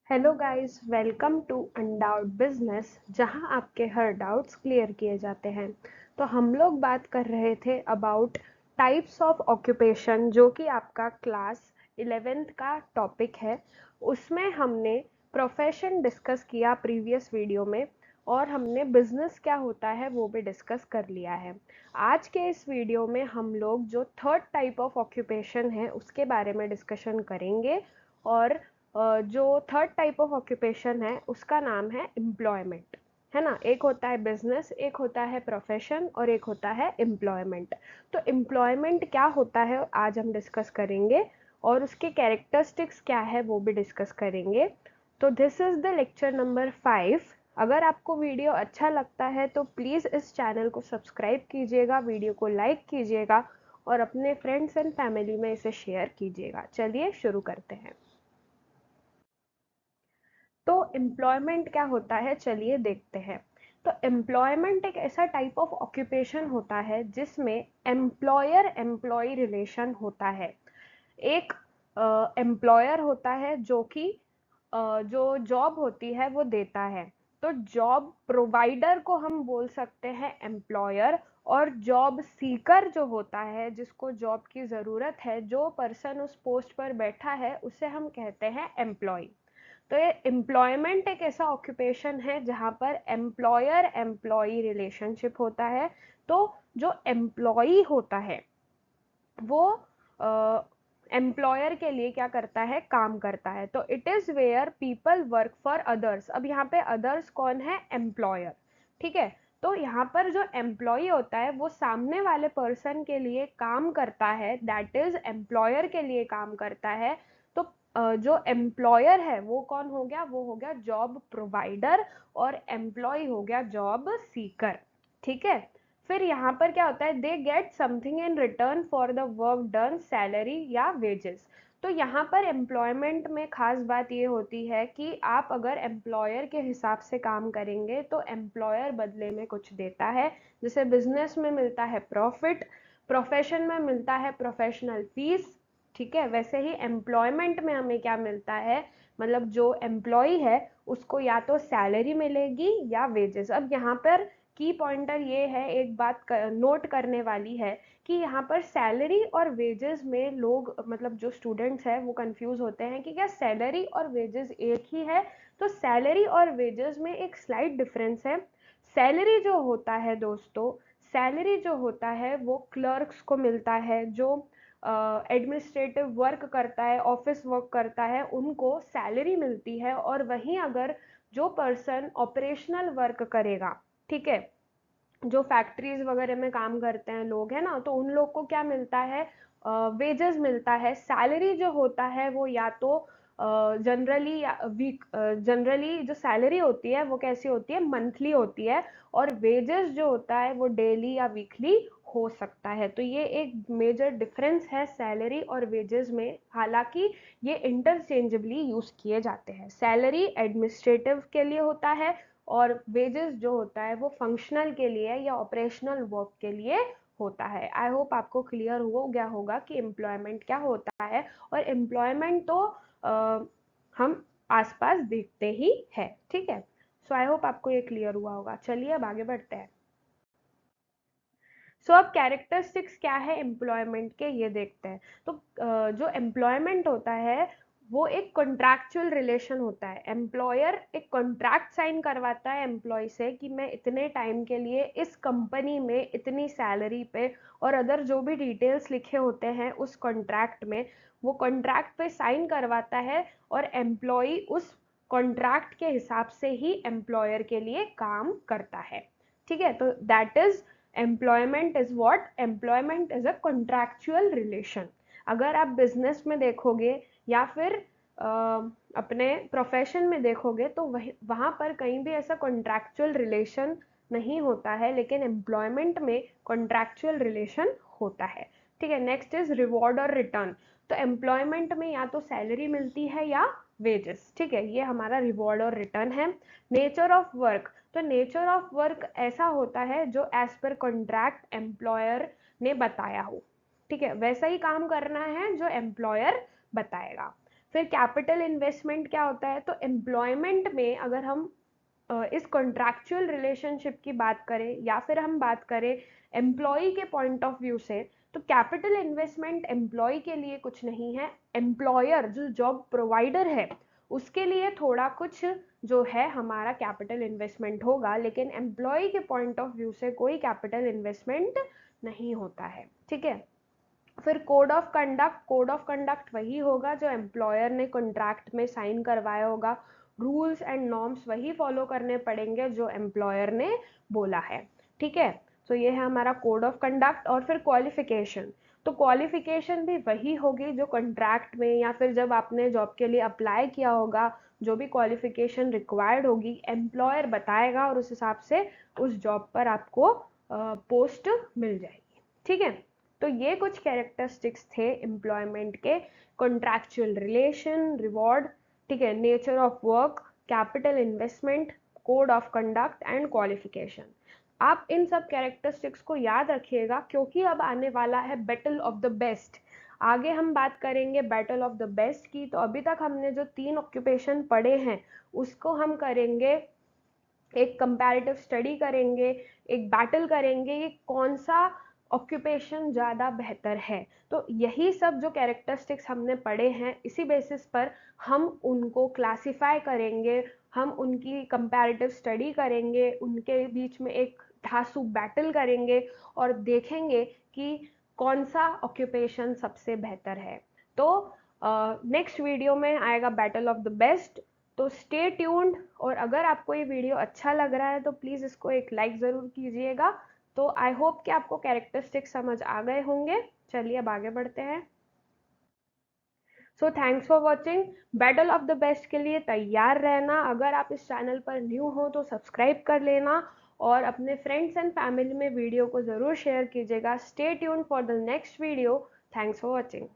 Hello guys, welcome to undoubt business, जहां आपके हर doubts clear किए जाते हैं। तो हम लोग बात कर रहे थे अबाउट टाइप्स ऑफ ऑक्यूपेशन, जो कि आपका क्लास 11th का टॉपिक है। उसमें हमने प्रोफेशन डिस्कस किया प्रीवियस वीडियो में, और हमने बिजनेस क्या होता है वो भी डिस्कस कर लिया है। आज के इस वीडियो में हम लोग जो थर्ड टाइप ऑफ ऑक्यूपेशन है उसके बारे में डिस्कशन करेंगे। और जो थर्ड टाइप ऑफ ऑक्यूपेशन है उसका नाम है एम्प्लॉयमेंट, है ना। एक होता है बिजनेस, एक होता है प्रोफेशन, और एक होता है एम्प्लॉयमेंट। तो एम्प्लॉयमेंट क्या होता है आज हम डिस्कस करेंगे, और उसके कैरेक्टरिस्टिक्स क्या है वो भी डिस्कस करेंगे। तो this is the lecture number 5। अगर आपको वीडियो अच्छा लगता है तो प्लीज़ इस चैनल को सब्सक्राइब कीजिएगा, वीडियो को लाइक कीजिएगा, और अपने फ्रेंड्स एंड फैमिली में इसे शेयर कीजिएगा। चलिए शुरू करते हैं। तो एम्प्लॉयमेंट क्या होता है, चलिए देखते हैं। तो एम्प्लॉयमेंट एक ऐसा टाइप ऑफ ऑक्यूपेशन होता है जिसमें एम्प्लॉयर एम्प्लॉय रिलेशन होता है। एक एम्प्लॉयर होता है जो कि जो जॉब होती है वो देता है। तो जॉब प्रोवाइडर को हम बोल सकते हैं एम्प्लॉयर, और जॉब सीकर जो होता है, जिसको जॉब की ज़रूरत है, जो पर्सन उस पोस्ट पर बैठा है, उसे हम कहते हैं एम्प्लॉय। तो ये एम्प्लॉयमेंट एक ऐसा ऑक्यूपेशन है जहाँ पर एम्प्लॉयर एम्प्लॉई रिलेशनशिप होता है। तो जो एम्प्लॉई होता है वो एम्प्लॉयर के लिए क्या करता है, काम करता है। तो it is where people work for others. अब यहाँ पे अदर्स कौन है, एम्प्लॉयर, ठीक है। तो यहाँ पर जो एम्प्लॉय होता है वो सामने वाले पर्सन के लिए काम करता है, दैट इज एम्प्लॉयर के लिए काम करता है। तो जो एम्प्लॉयर है वो कौन हो गया, वो हो गया जॉब प्रोवाइडर, और एम्प्लॉय हो गया जॉब सीकर, ठीक है। फिर यहाँ पर क्या होता है, they get something in return for the work done, salary या वेजेस। तो यहाँ पर एम्प्लॉयमेंट में खास बात ये होती है कि आप अगर एम्प्लॉयर के हिसाब से काम करेंगे तो एम्प्लॉयर बदले में कुछ देता है। जैसे बिजनेस में मिलता है प्रॉफिट, प्रोफेशन में मिलता है प्रोफेशनल फीस, ठीक है। वैसे ही एम्प्लॉयमेंट में हमें क्या मिलता है, मतलब जो एम्प्लॉय है उसको या तो सैलरी मिलेगी या वेजेस। अब यहाँ पर की पॉइंटर ये है, एक बात नोट करने वाली है कि यहाँ पर सैलरी और वेजेस में लोग, मतलब जो स्टूडेंट्स हैं वो कंफ्यूज होते हैं कि क्या सैलरी और वेजेस एक ही है। तो सैलरी और वेजेस में एक स्लाइट डिफरेंस है। सैलरी जो होता है दोस्तों, सैलरी जो होता है वो क्लर्क्स को मिलता है, जो एडमिनिस्ट्रेटिव वर्क करता है, ऑफिस वर्क करता है, उनको सैलरी मिलती है। और वहीं अगर जो पर्सन ऑपरेशनल वर्क करेगा, ठीक है, जो फैक्ट्रीज वगैरह में काम करते हैं लोग, है ना, तो उन लोग को क्या मिलता है, वेजेस मिलता है। सैलरी जो होता है वो या तो जनरली या वीक, जनरली जो सैलरी होती है वो कैसी होती है, मंथली होती है। और वेजेस जो होता है वो डेली या वीकली हो सकता है। तो ये एक मेजर डिफरेंस है सैलरी और वेजेस में। हालांकि ये इंटरचेंजेबली यूज किए जाते हैं। सैलरी एडमिनिस्ट्रेटिव के लिए होता है, और वेजेस जो होता है वो फंक्शनल के लिए या ऑपरेशनल वर्क के लिए होता है। आई होप आपको क्लियर हो गया होगा कि एम्प्लॉयमेंट क्या होता है। और एम्प्लॉयमेंट तो हम आसपास देखते ही है, ठीक है। सो आई होप आपको ये क्लियर हुआ होगा। चलिए अब आगे बढ़ते हैं। सो अब कैरेक्टरिस्टिक्स क्या है एम्प्लॉयमेंट के, ये देखते हैं। तो जो एम्प्लॉयमेंट होता है वो एक कॉन्ट्रैक्चुअल रिलेशन होता है। एम्प्लॉयर एक कॉन्ट्रैक्ट साइन करवाता है एम्प्लॉय से कि मैं इतने टाइम के लिए इस कंपनी में इतनी सैलरी पे, और अदर जो भी डिटेल्स लिखे होते हैं उस कॉन्ट्रैक्ट में, वो कॉन्ट्रैक्ट पे साइन करवाता है। और एम्प्लॉय उस कॉन्ट्रैक्ट के हिसाब से ही एम्प्लॉयर के लिए काम करता है, ठीक है। तो that is employment is what, employment is a contractual relation. अगर आप बिजनेस में देखोगे या फिर अपने प्रोफेशन में देखोगे तो वही वहां पर कहीं भी ऐसा कॉन्ट्रैक्चुअल रिलेशन नहीं होता है, लेकिन एम्प्लॉयमेंट में कॉन्ट्रैक्चुअल रिलेशन होता है, ठीक है। नेक्स्ट इज रिवॉर्ड और रिटर्न। तो एम्प्लॉयमेंट में या तो सैलरी मिलती है या वेजेस, ठीक है, ये हमारा रिवॉर्ड और रिटर्न है। नेचर ऑफ वर्क, तो नेचर ऑफ वर्क ऐसा होता है जो एज पर कॉन्ट्रैक्ट एम्प्लॉयर ने बताया हो, ठीक है, वैसा ही काम करना है जो एम्प्लॉयर बताएगा। फिर कैपिटल इन्वेस्टमेंट क्या होता है, तो एम्प्लॉयमेंट में अगर हम इस कॉन्ट्रैक्चुअल रिलेशनशिप की बात करें या फिर हम बात करें एम्प्लॉय के पॉइंट ऑफ व्यू से, तो कैपिटल इन्वेस्टमेंट एम्प्लॉय के लिए कुछ नहीं है, एम्प्लॉयर जो जॉब प्रोवाइडर है उसके लिए थोड़ा कुछ जो है हमारा कैपिटल इन्वेस्टमेंट होगा, लेकिन एम्प्लॉय के पॉइंट ऑफ व्यू से कोई कैपिटल इन्वेस्टमेंट नहीं होता है, ठीक है। फिर code of conduct, code of conduct वही होगा जो एम्प्लॉयर ने कॉन्ट्रैक्ट में साइन करवाया होगा, रूल्स एंड नॉर्म्स वही फॉलो करने पड़ेंगे जो एम्प्लॉयर ने बोला है, ठीक है। तो ये है हमारा कोड ऑफ कंडक्ट। और फिर क्वालिफिकेशन, तो क्वालिफिकेशन भी वही होगी जो कॉन्ट्रैक्ट में या फिर जब आपने जॉब के लिए अप्लाई किया होगा, जो भी क्वालिफिकेशन रिक्वायर्ड होगी एम्प्लॉयर बताएगा और उस हिसाब से उस जॉब पर आपको पोस्ट मिल जाएगी, ठीक है। तो ये कुछ कैरेक्टरिस्टिक्स थे एम्प्लॉयमेंट के, कॉन्ट्रैक्चुअल रिलेशन, रिवॉर्ड, ठीक है, nature of work, capital investment, code of conduct and qualification. आप इन सब कैरेक्टरिस्टिक्स को याद रखिएगा क्योंकि अब आने वाला है बैटल ऑफ द बेस्ट। आगे हम बात करेंगे बैटल ऑफ द बेस्ट की। तो अभी तक हमने जो 3 ऑक्यूपेशन पढ़े हैं उसको हम करेंगे, एक कंपैरेटिव स्टडी करेंगे, एक बैटल करेंगे कि कौन सा ऑक्यूपेशन ज़्यादा बेहतर है। तो यही सब जो कैरेक्टरिस्टिक्स हमने पढ़े हैं इसी बेसिस पर हम उनको क्लासिफाई करेंगे, हम उनकी कंपैरेटिव स्टडी करेंगे, उनके बीच में एक धांसू बैटल करेंगे और देखेंगे कि कौन सा ऑक्यूपेशन सबसे बेहतर है। तो नेक्स्ट वीडियो में आएगा बैटल ऑफ द बेस्ट। तो स्टे ट्यून्ड, और अगर आपको ये वीडियो अच्छा लग रहा है तो प्लीज़ इसको एक लाइक ज़रूर कीजिएगा। तो आई होप कि आपको कैरेक्टरिस्टिक्स समझ आ गए होंगे। चलिए अब आगे बढ़ते हैं। So thanks for watching. Battle of the best के लिए तैयार रहना। अगर आप इस चैनल पर न्यू हो तो सब्सक्राइब कर लेना और अपने फ्रेंड्स एंड फैमिली में वीडियो को ज़रूर शेयर कीजिएगा। Stay tuned for the next video. Thanks for watching.